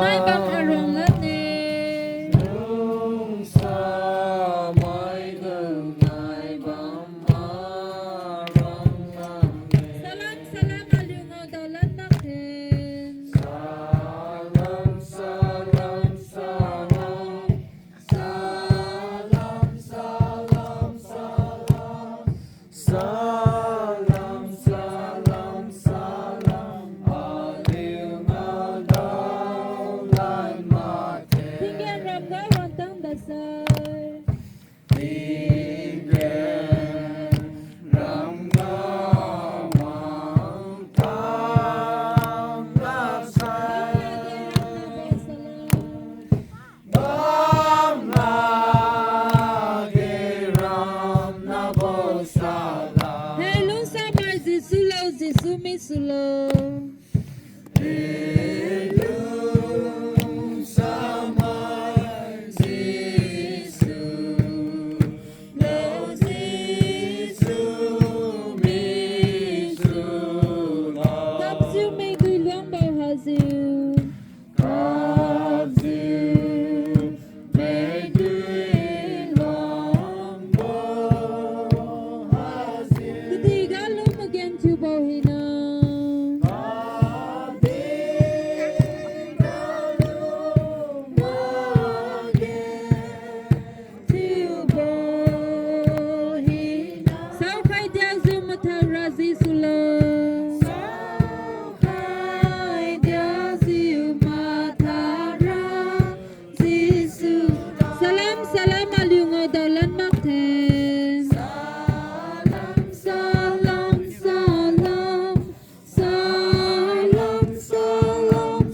Hai bang arong lane. Salam salam aliu ngau daulat makin. Salam salam salam salam salam salam salam salam salam aliu ngau daulat makin Tinggal ram gau wantang dasar. tinggal ram gawang tam dasar bam lagi ram nabo salam Hello samar zisulo zisumi sulo. Ilum samai Zisu Lo Zisu Misu Kapsiu may gui luang bau haziu. Kapsiu Megui Lombo Hasil Ketiga lu magen tu bau hina. Sao khai dia zu mathar razi sulo. Salam salam aliu ngau daulat makin. Salam salam salam salam salam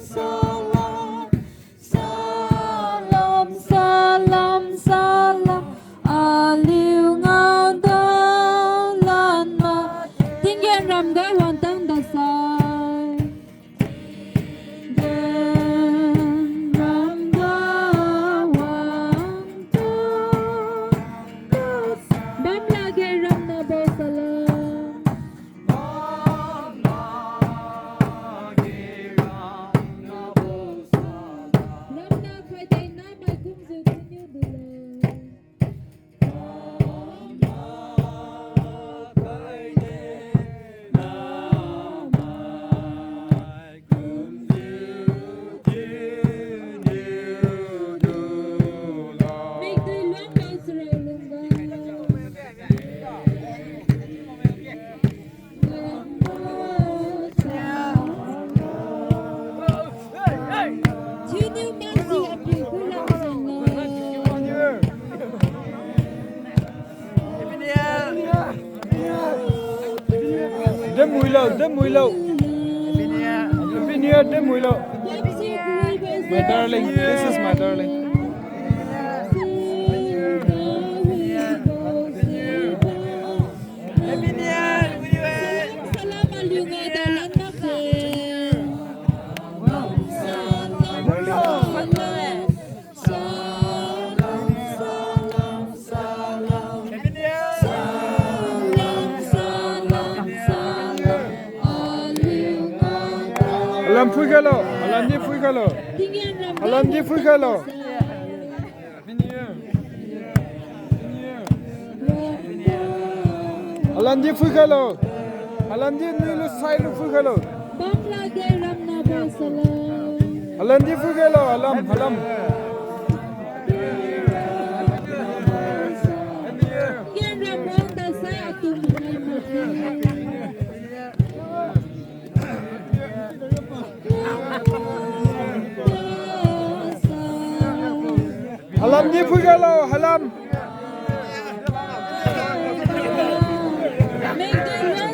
salam salam salam salam aliu ngau daulat makin Tinggal ram gau wantang dasar. ram gawang Bam lagi ram na bau salam. Ram na khai day na mai kum zu kunyu bulo. May gui luang bau sura ulunga. Chinu masi api kulang sana. Đêm mùi lậu, đêm mùi lậu. Happy New Year, đêm mùi lậu. My darling, this is my darling. Salam aliu ngau daulat makin. Alam phui khalo, alam ji phui khalo. Tinggal ram gau Alam ji phui khalo. dasar. Happy New Year. Happy New Year. Alam ji phui khalo. Alam ji ni lu sai lu phui khalo. Bam lagi ram na bau salam. Alam ji phui khalo, alam, alam. Tinggal ram wang dasar atu mengai makin. Alam ji phui khalo, alam.